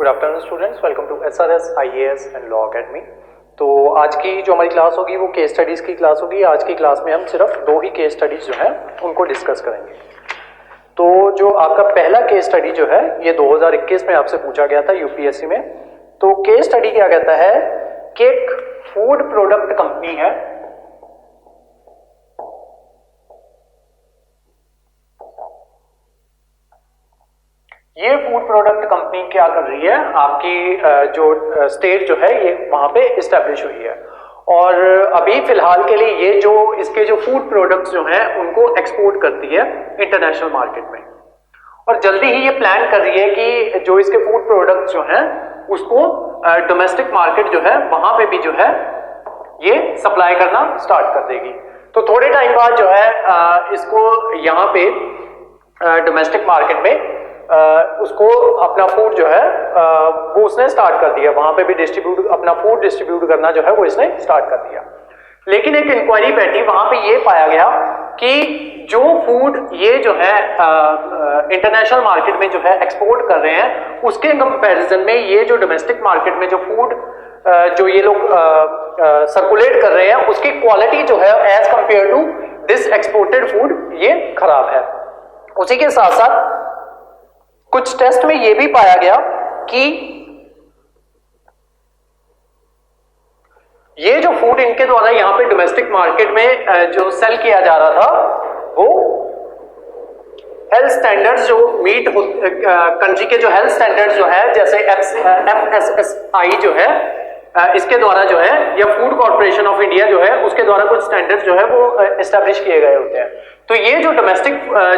Good afternoon students, welcome to SRS IAS and law academy. तो आज की जो हमारी क्लास होगी वो केस स्टडीज़ की क्लास होगी। आज की क्लास में हम सिर्फ दो ही केस स्टडीज़ जो है उनको डिस्कस करेंगे। तो जो आपका पहला केस स्टडी जो है ये 2021 में आपसे पूछा गया था यूपीएससी में। तो केस स्टडी क्या कहता है कि एक फूड प्रोडक्ट कंपनी है, ये फूड प्रोडक्ट कंपनी क्या कर रही है, आपकी जो स्टेट जो है ये वहां पे इस्टेब्लिश हुई है और अभी फिलहाल के लिए ये जो इसके जो फूड प्रोडक्ट्स जो हैं उनको एक्सपोर्ट करती है इंटरनेशनल मार्केट में। और जल्दी ही ये प्लान कर रही है कि जो इसके फूड प्रोडक्ट्स जो हैं उसको डोमेस्टिक मार्केट जो है वहां पे भी जो है ये सप्लाई करना स्टार्ट कर देगी। तो थोड़े टाइम बाद जो है इसको यहाँ पे डोमेस्टिक मार्केट में उसको अपना फूड जो है वो उसने स्टार्ट कर दिया, वहां पे भी डिस्ट्रीब्यूट अपना फूड डिस्ट्रीब्यूट करना जो है वो इसने स्टार्ट कर दिया। लेकिन एक इंक्वायरी बैठी, वहां पे ये पाया गया कि जो फूड ये जो है इंटरनेशनल मार्केट में जो है एक्सपोर्ट कर रहे हैं उसके कंपैरिजन में ये जो डोमेस्टिक मार्केट में जो फूड जो ये लोग सर्कुलेट कर रहे हैं उसकी क्वालिटी जो है as compare to this exported food ये खराब है। उसी के साथ साथ कुछ टेस्ट में यह भी पाया गया कि ये जो फूड इनके द्वारा यहां पे डोमेस्टिक मार्केट में जो सेल किया जा रहा था वो हेल्थ स्टैंडर्ड्स जो मीट कंट्री के जो हेल्थ स्टैंडर्ड्स जो है जैसे FSSAI जो है इसके द्वारा जो है या फूड कॉर्पोरेशन ऑफ इंडिया जो है उसके द्वारा कुछ स्टैंडर्ड्स जो है वो एस्टेब्लिश किए गए होते हैं। तो ये जो डोमेस्टिक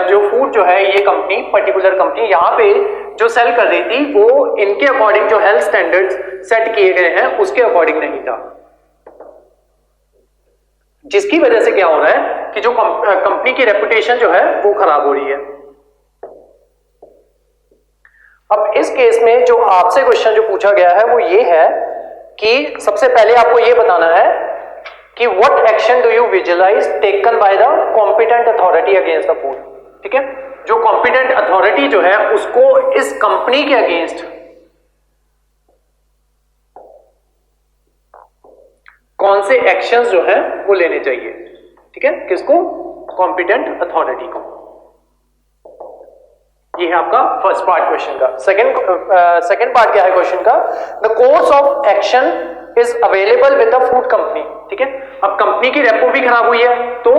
जो फूड जो है ये कंपनी पर्टिकुलर कंपनी यहाँ पे जो सेल कर रही थी वो इनके अकॉर्डिंग जो हेल्थ स्टैंडर्ड्स सेट किए गए हैं उसके अकॉर्डिंग नहीं था, जिसकी वजह से क्या हो रहा है कि जो कंपनी की रेपुटेशन जो है वो खराब हो रही है। अब इस केस में जो आपसे क्वेश्चन जो पूछा गया है वो ये है कि सबसे पहले आपको ये बताना है कि what action do you visualise taken by the competent authority against the food. ठीक है, जो कॉम्पिटेंट अथॉरिटी जो है उसको इस कंपनी के अगेंस्ट कौन से एक्शंस जो है वो लेने चाहिए। ठीक है, किसको? कॉम्पिटेंट अथॉरिटी को। ये है आपका फर्स्ट पार्ट क्वेश्चन का। सेकंड पार्ट क्या है क्वेश्चन का? The course of action is available with the food company. ठीक है, अब कंपनी की रेपो भी खराब हुई है तो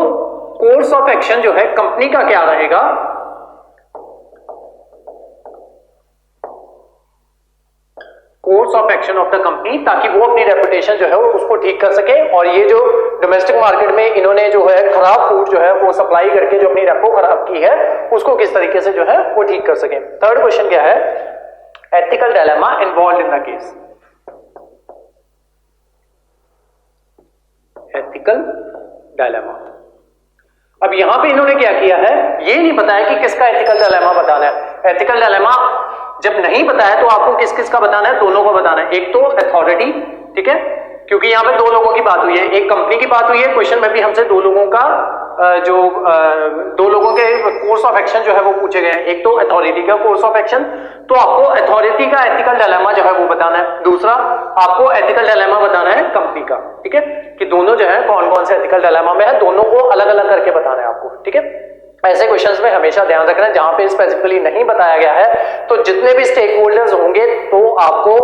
कोर्स ऑफ एक्शन जो है कंपनी का क्या रहेगा? Course of action of the company, ताकि वो अपनी रेपुटेशन जो है वो उसको ठीक कर सके और ये जो डोमेस्टिक मार्केट में इन्होंने जो है खराब फूड जो है वो सप्लाई करके जो अपनी रेपो खराब की है उसको किस तरीके से जो है वो ठीक कर सके। थर्ड क्वेश्चन क्या है? Ethical dilemma involve in the case. Ethical dilemma, अब यहां पे इन्होंने क्या किया है ये नहीं बताया कि किसका एथिकल डायलेमा बताना है। एथिकल डायलेमा जब नहीं बताया तो आपको किस किस का बताना है? दोनों को बताना है। एक तो अथॉरिटी, ठीक है, क्योंकि यहां पे दो लोगों की बात हुई है, एक कंपनी की बात हुई है, क्वेश्चन में भी हमसे दो लोगों का दो लोगों के कोर्स ऑफ एक्शन जो है वो पूछे गए हैं। एक तो अथॉरिटी का कोर्स ऑफ एक्शन, तो आपको अथॉरिटी का एथिकल डायलेमा जो है वो बताना है। दूसरा आपको एथिकल डायलेमा बताना है कंपनी का। ठीक है, कि दोनों जो है कौन कौन से एथिकल डायलेमा में है, दोनों को अलग अलग करके बताना है आपको। ठीक है, ऐसे क्वेश्चंस में हमेशा ध्यान रखना है जहां पे स्पेसिफिकली नहीं बताया गया है तो जितने भी स्टेक होल्डर्स होंगे तो आपको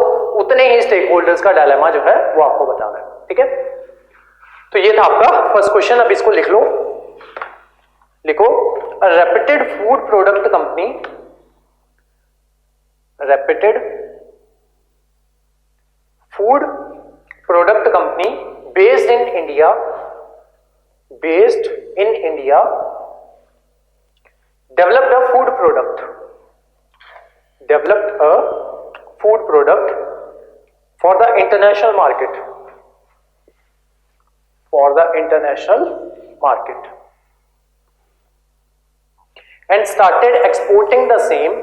उतने ही स्टेक होल्डर्स का डायलेमा जो है वो आपको बताना है। ठीक है, तो ये था आपका फर्स्ट क्वेश्चन। अब इसको लिख लो, लिखो reputed food product company, reputed food product company based in India, based in India developed a food product, developed a food product for the international market, for the international market, and started exporting the same,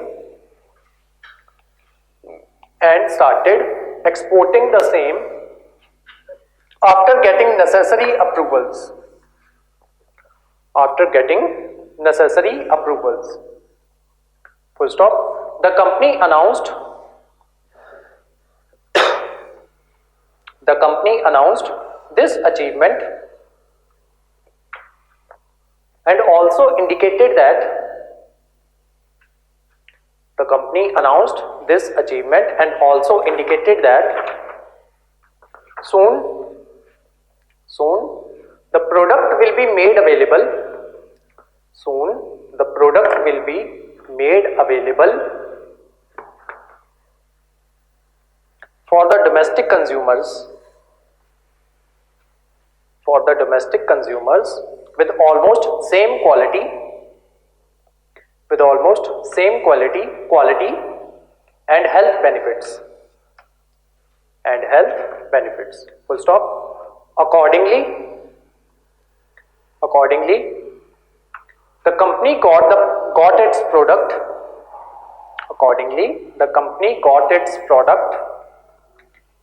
and started exporting the same after getting necessary approvals, after getting necessary approvals. Full stop. The company announced The company announced this achievement and also indicated that the company announced this achievement and also indicated that soon the product will be made available. Soon the product will be made available for the domestic consumers. For the domestic consumers with almost same quality, quality and health benefits. Full stop. Accordingly, the company got its product. Accordingly, the company got its product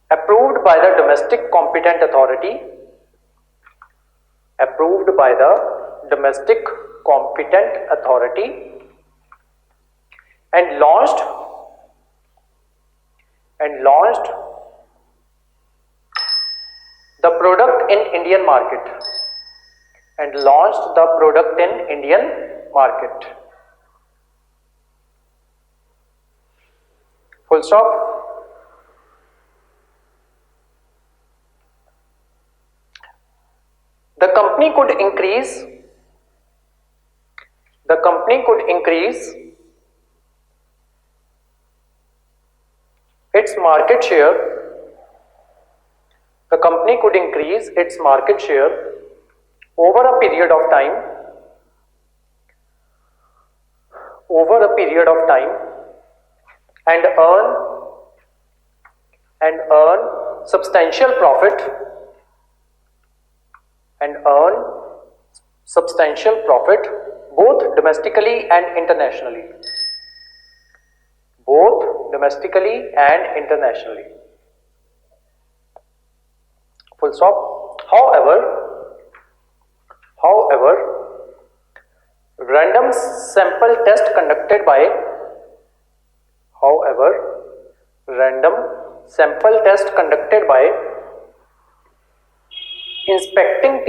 approved by the domestic competent authority. Approved by the domestic competent authority and launched the product in Indian market. Full stop. The company could increase its market share. The company could increase its market share over a period of time. And earn substantial profit. Both domestically and internationally. Full stop. However, random sample test conducted by inspecting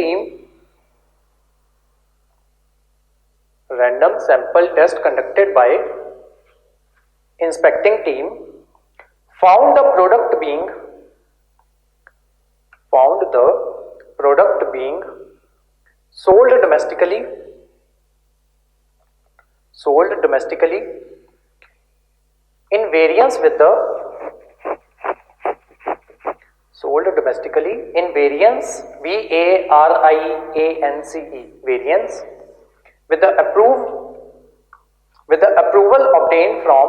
team found the product being sold domestically in variance with the variance with the approval obtained from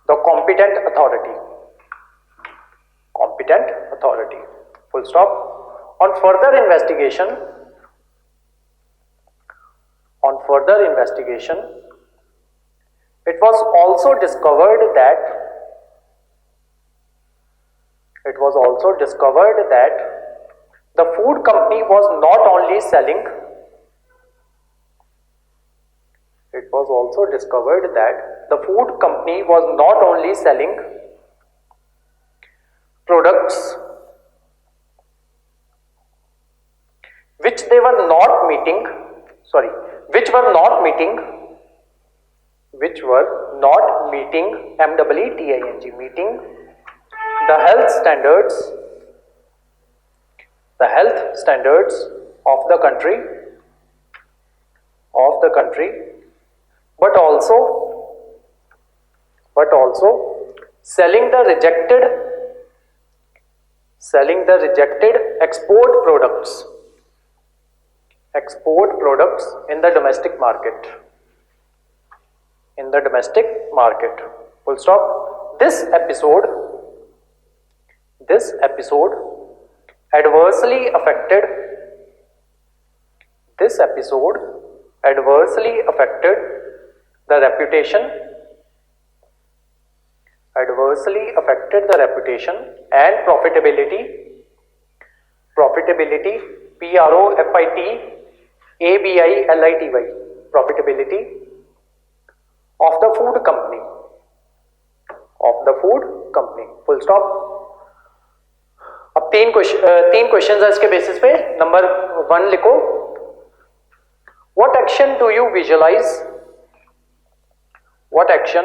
the competent authority. Full stop. On further investigation, it was also discovered that the food company was not only selling products which were not meeting meeting the health standards of the country, but also selling the rejected export products in the domestic market. Full stop. This episode adversely affected the reputation and profitability profitability of the food company of the food company, full stop. अब तीन question है इसके basis पे। Number 1 लिखो, what action do you visualise, what action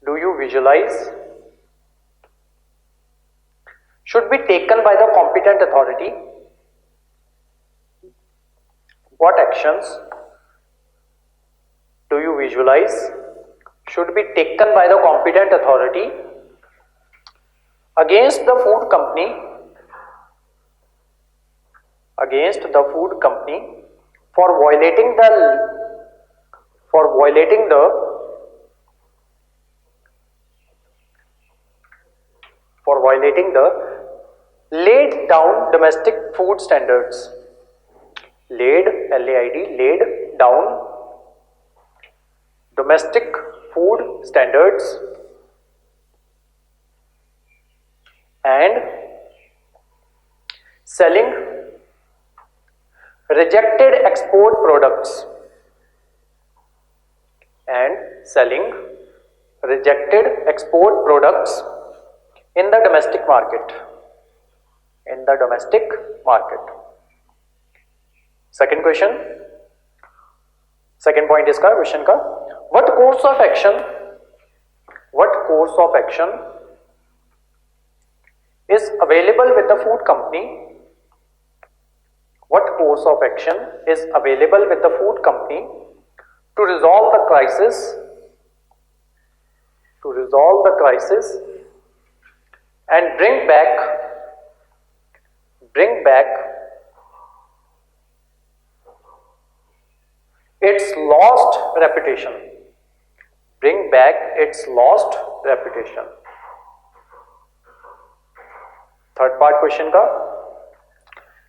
do you visualise should be taken by the competent authority, what actions do you visualize should be taken by the competent authority against the food company, against the food company for violating the laid down domestic food standards, laid, L-A-I-D, laid down domestic food standards and selling rejected export products, and selling rejected export products in the domestic market, in the domestic market. Second question, second point इसका question का, what course of action is available with the food company, what course of action is available with the food company to resolve the crisis and bring back its lost reputation, bring back its lost reputation. Third part question का,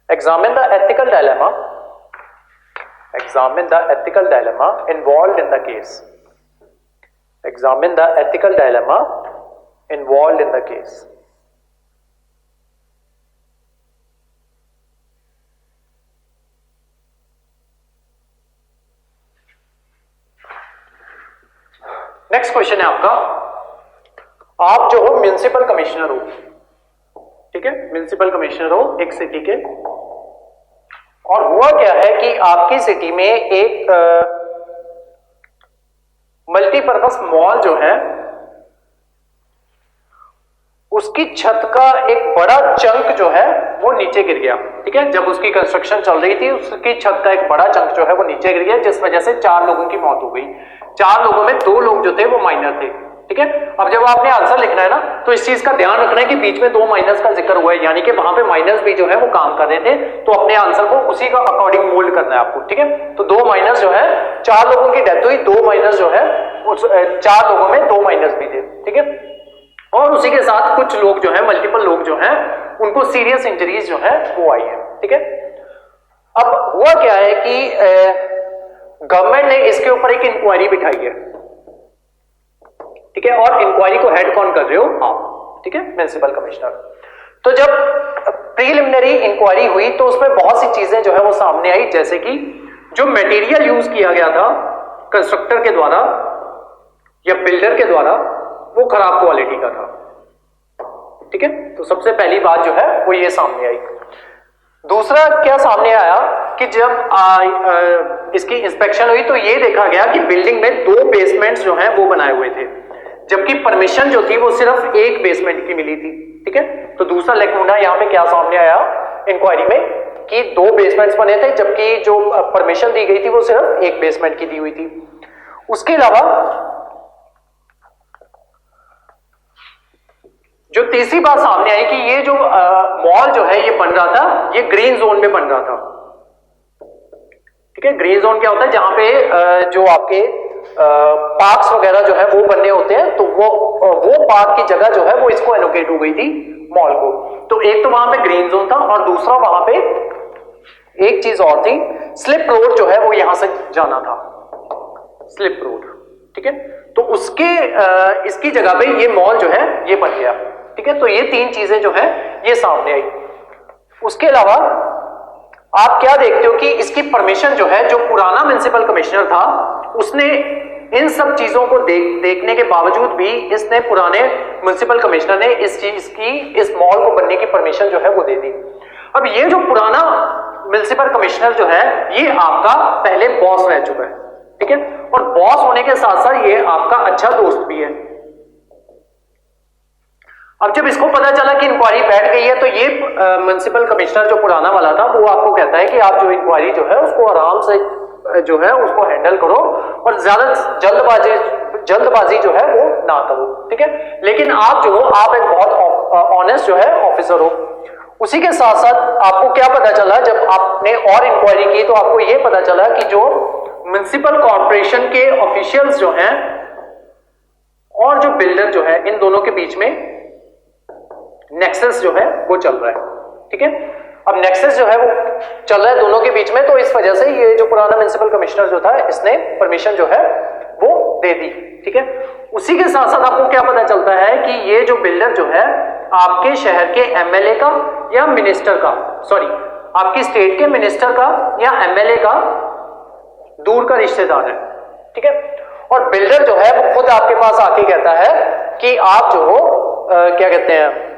examine the ethical dilemma involved in the case, examine the ethical dilemma involved in the case. Next question है आपका, आप जो हो municipal commissioner हो, ठीक है, municipal commissioner हो एक सिटी के, और हुआ क्या है कि आपकी सिटी में एक मल्टीपर्पस मॉल जो है उसकी छत का एक बड़ा चंक जो है वो नीचे गिर गया, ठीक है, जब उसकी कंस्ट्रक्शन चल रही थी उसकी छत का एक बड़ा चंक जो है वो नीचे गिर गया, जिस वजह से 4 लोगों की मौत हो गई। 4 लोगों में 2 लोग जो थे वो माइनर थे, ठीक है। अब जब आपने आंसर लिखना है ना तो इस चीज का ध्यान रखना है कि बीच में 2 माइनर्स का जिक्र हुआ है, यानी कि वहां पे माइनर्स भी जो है वो काम कर रहे थे, तो अपने आंसर को उसी का अकॉर्डिंग मोल्ड करना है आपको, ठीक है। तो 2 माइनर्स जो है, 4 लोगों की डेथ हुई, 2 माइनर्स जो है उस 4 लोगों में 2 माइनर्स भी थे, ठीक है, और उसी के साथ कुछ लोग जो है, मल्टीपल लोग जो है उनको सीरियस इंजरीज जो है वो आई है, ठीक है। अब हुआ क्या है कि गवर्नमेंट ने इसके ऊपर एक इंक्वायरी बिठाई है, ठीक है, और इंक्वायरी को हेड कौन कर रहे हो आप, ठीक है, म्युनिसिपल कमिश्नर। तो जब प्रीलिमिनरी इंक्वायरी हुई तो उसमें बहुत सी चीजें जो है वो सामने आई, जैसे कि जो मटेरियल यूज किया गया था कंस्ट्रक्टर के द्वारा या बिल्डर के द्वारा वो खराब क्वालिटी का था, ठीक है। तो सबसे पहली बात जो है वो ये सामने आई। दूसरा क्या सामने आया कि जब इसकी इंस्पेक्शन हुई तो ये देखा गया कि बिल्डिंग में 2 बेसमेंट्स जो हैं वो बनाए हुए थे, जबकि परमिशन जो थी वो सिर्फ 1 बेसमेंट की मिली थी, ठीक है। तो दूसरा लेकुना यहाँ पे क्या सामने आया इंक्वायरी में कि 2 बेसमेंट्स बने थे, जबकि जो परमिशन दी गई थी वो सिर्फ 1 बेसमेंट की दी हुई थी। उसके अलावा जो तीसरी बात सामने आई कि ये जो मॉल जो है ये बन रहा था, ये ग्रीन जोन में बन रहा था, ठीक है। ग्रीन जोन क्या होता है, जहां पे जो आपके पार्क्स वगैरह जो है वो बनने होते हैं, तो वो पार्क की जगह जो है वो इसको एलोकेट हो गई थी मॉल को। तो एक तो वहां पे ग्रीन जोन था और दूसरा वहां पे एक चीज और थी, स्लिप रोड जो है वो यहां से जाना था, स्लिप रोड, ठीक है। तो उसके इसकी जगह पे ये मॉल जो है ये बन गया, ठीक है। तो ये 3 चीजें जो है ये सामने आई। उसके अलावा आप क्या देखते हो कि इसकी परमिशन जो है, जो पुराना म्युनिसिपल कमिश्नर था उसने इन सब चीजों को देखने के बावजूद भी इसने पुराने म्युनिसिपल कमिश्नर ने इस चीज की, इस मॉल को बनने की परमिशन जो है वो दे दी। अब ये जो पुराना म्युनिसिपल कमिश्नर जो है ये आपका पहले बॉस रह चुका है, ठीक है, और बॉस होने के साथ साथ ये आपका अच्छा दोस्त भी है। अब जब इसको पता चला कि इंक्वायरी बैठ गई है तो ये म्युनिसिपल कमिश्नर जो पुराना वाला था वो आपको कहता है कि आप जो इंक्वायरी जो है उसको आराम से जो है उसको हैंडल करो और ज्यादा जल्दबाजी जो है वो ना करो, ठीक है। लेकिन आप जो हो, आप एक बहुत ऑनेस्ट जो है ऑफिसर हो। उसी के साथ साथ आपको क्या पता चला जब आपने और इंक्वायरी की तो आपको ये पता चला कि जो म्युनिसिपल कॉर्पोरेशन के ऑफिशियल्स जो हैं और जो बिल्डर जो है इन दोनों के बीच में नेक्सस जो है वो चल रहा है, ठीक है। अब नेक्सस जो है वो चल रहा है दोनों के बीच में, तो इस वजह से ये जो पुराना म्युनिसिपल कमिश्नर जो था इसने परमिशन जो है वो दे दी, ठीक है। उसी के साथ साथ आपको क्या पता चलता है कि ये जो बिल्डर जो है आपके शहर के एमएलए का या मिनिस्टर का, सॉरी आपकी स्टेट के मिनिस्टर का या एमएलए का दूर का रिश्तेदार है, ठीक है। और बिल्डर जो है वो खुद आपके पास आके कहता है कि आप जो हो क्या कहते हैं,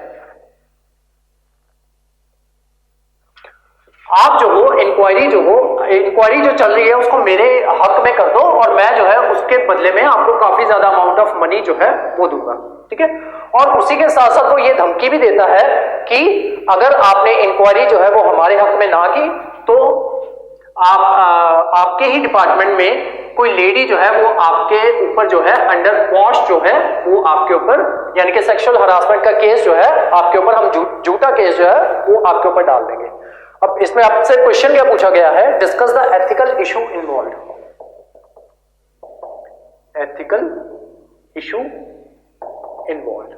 आप जो हो इंक्वायरी जो चल रही है उसको मेरे हक में कर दो और मैं जो है उसके बदले में आपको काफी ज्यादा अमाउंट ऑफ मनी जो है वो दूंगा, ठीक है। और उसी के साथ साथ वो ये धमकी भी देता है कि अगर आपने इंक्वायरी जो है वो हमारे हक में ना की तो आपके ही डिपार्टमेंट में कोई लेडी जो है वो आपके ऊपर जो है अंडर वॉश जो है वो आपके ऊपर, यानी कि सेक्सुअल हरासमेंट का केस जो है आपके ऊपर, हम झूठा केस जो है वो आपके ऊपर डाल देंगे। अब इसमें आपसे क्वेश्चन क्या पूछा गया है, discuss the ethical issue involve, ethical issue involve,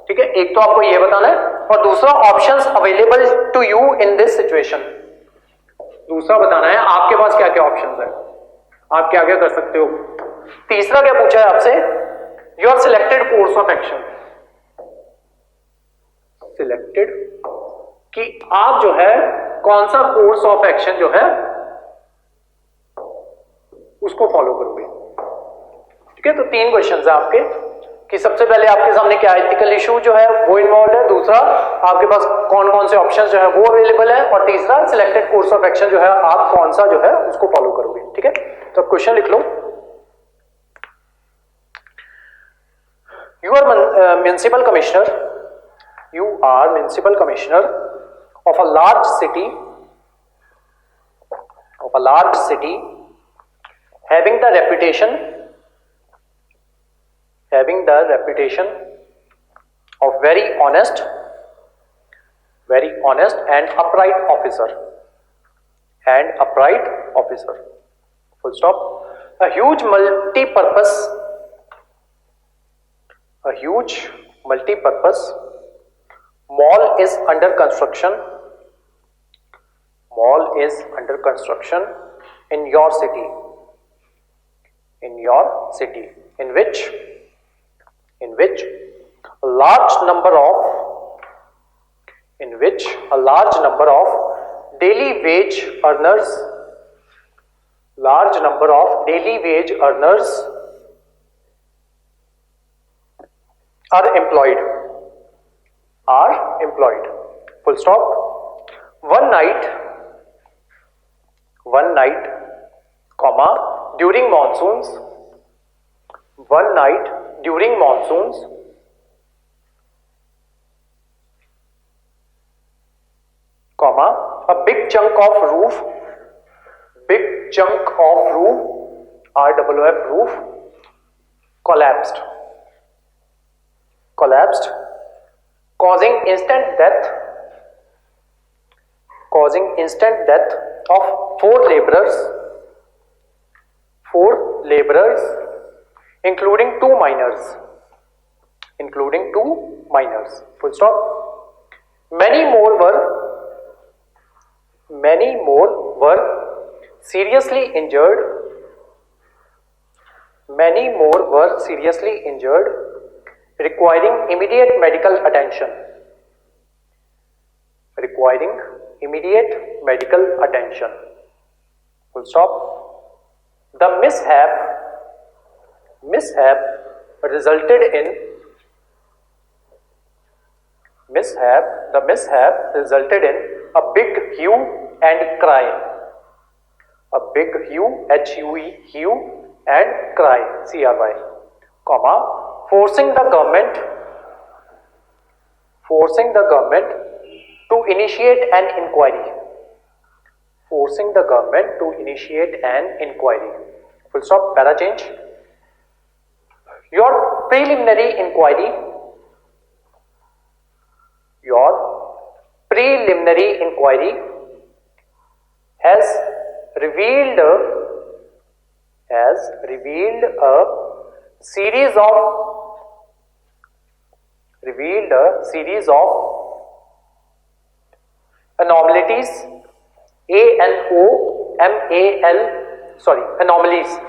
ठीक है। एक तो आपको ये बताना है और दूसरा options available to you in this situation, दूसरा बताना है आपके पास क्या क्या ऑप्शंस है, आप क्या क्या कर सकते हो। तीसरा क्या पूछा है आपसे, your selected course of action, selected कि आप जो है कौन सा कोर्स ऑफ एक्शन जो है उसको फॉलो करोगे, ठीक है। तो तीन क्वेश्चंस है आपके कि सबसे पहले आपके सामने क्या एथिकल इशू जो है वो इन्वॉल्व है, दूसरा आपके पास कौन कौन से ऑप्शंस जो है वो अवेलेबल है, और तीसरा सिलेक्टेड कोर्स ऑफ एक्शन जो है आप कौन सा जो है उसको फॉलो करोगे, ठीक है। तो अब क्वेश्चन लिख लो, you are municipal commissioner, you are municipal commissioner of a large city, having the reputation of very honest and upright officer, full stop. A huge multi-purpose mall is under construction in your city in which a large number of daily wage earners are employed, full stop. One night, comma, during monsoons, comma, a big chunk of roof, RWF roof, collapsed, causing instant death of four laborers, including two minors, full stop. Many more were seriously injured, requiring immediate medical attention, full stop. The mishap resulted in a big hue and cry. A big hue, H-U-E, hue and cry, C-R-Y, comma, forcing the government to initiate an inquiry. Forcing the government to initiate an inquiry. Full stop, para change. Your preliminary inquiry has revealed a series of anomalies, anomalies,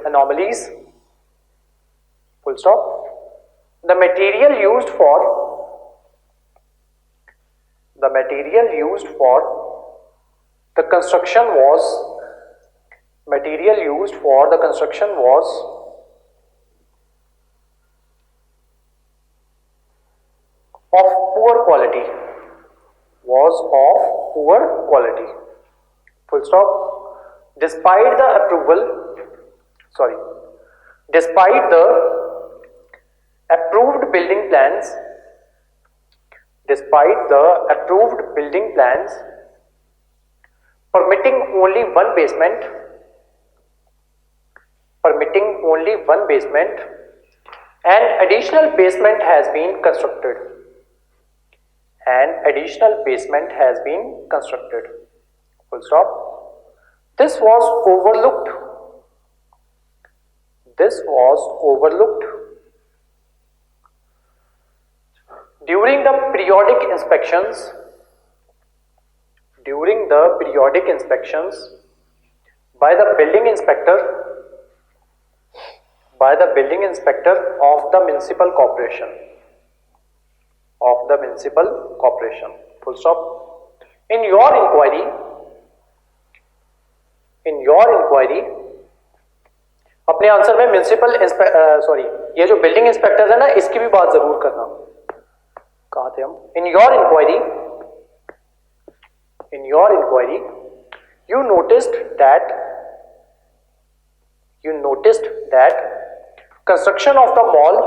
anomalies, full stop. The material used for the construction was of poor quality. Full stop. Despite the approved building plans permitting only one basement, an additional basement has been constructed. Full stop. This was overlooked during the periodic inspections by the building inspector of the municipal corporation. Full stop. In your inquiry अपने answer में municipal ये जो building inspector है ना, इसकी भी बात जरूर करना. कहाँ थे हम? In your inquiry you noticed that construction of the mall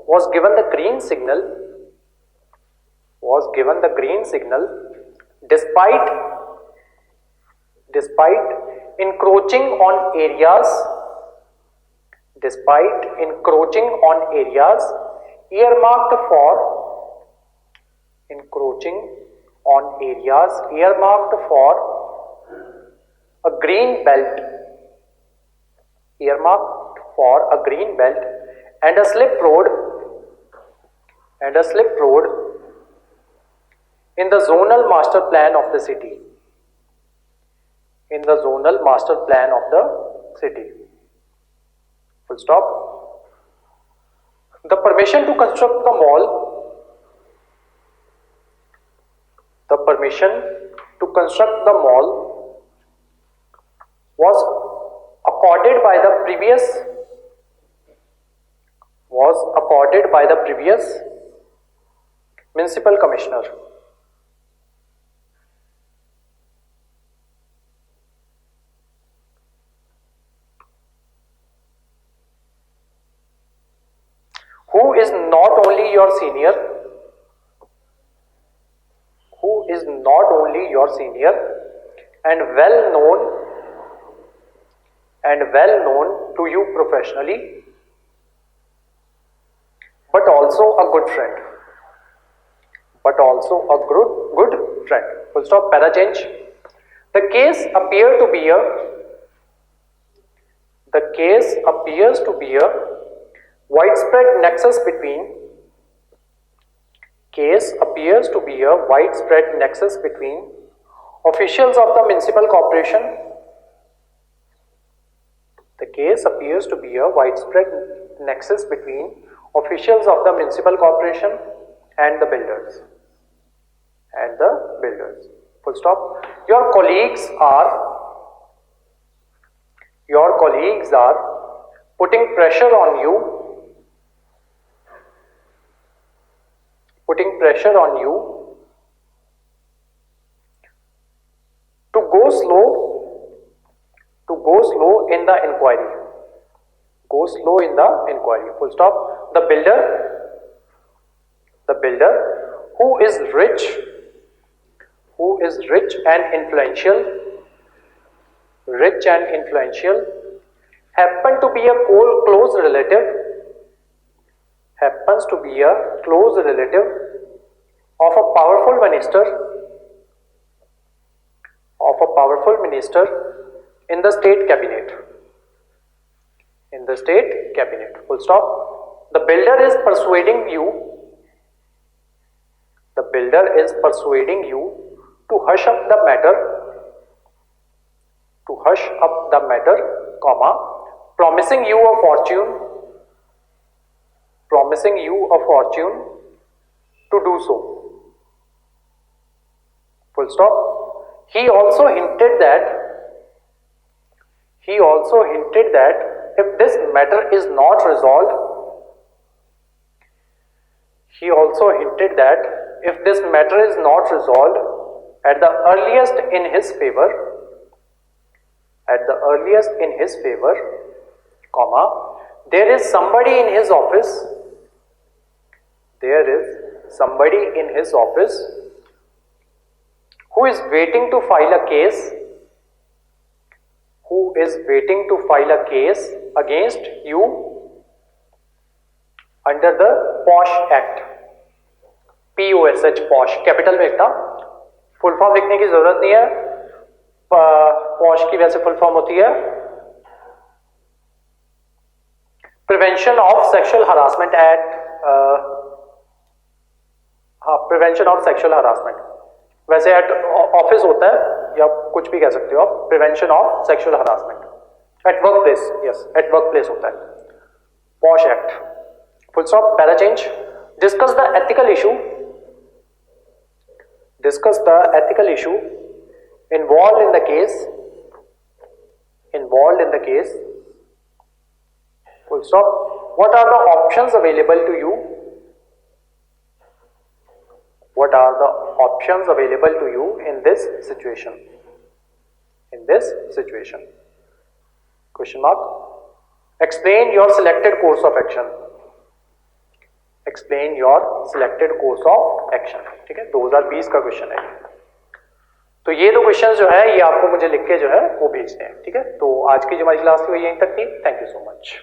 was given the green signal despite encroaching on areas earmarked for a green belt and a slip road in the zonal master plan of the city. Full stop. The permission to construct the mall was accorded by the previous municipal commissioner. Who is not only your senior and well known to you professionally, but also a good friend. Full stop, para change. The case appears to be a widespread nexus between officials of the municipal corporation. The case appears to be a widespread nexus between officials of the municipal corporation and the builders. and the builders. Full stop. Your colleagues are putting pressure on you to go slow in the inquiry. Go slow in the inquiry. Full stop. The builder who is rich and influential, happens to be a close relative of a powerful minister in the state cabinet. Full stop. The builder is persuading you to hush up the matter, comma, promising you a fortune to do so. Full stop. He also hinted that if this matter is not resolved, at the earliest in his favor, comma, there is somebody in his office who is waiting to file a case against you under the POSH Act. POSH, POSH, capital में लिखना, full form लिखने की जरूरत नहीं है. POSH की वैसे full form होती है prevention of sexual harassment act. Prevention of sexual harassment वैसे एट ऑफिस होता है या कुछ भी कह सकते हो आप. Prevention of sexual harassment at work place, yes, at work place होता है. POSH act. Full stop. Para change. Discuss the ethical issue involved in the case. Full stop. What are the options available to you? In this situation? Question mark. Explain your selected course of action. ठीक है, 2020 का question है. तो ये दो question जो है ये आपको मुझे लिख के जो है वो भेजने हैं. ठीक है, तो आज की जो हमारी क्लास थी वो यहीं तक थी. Thank you so much.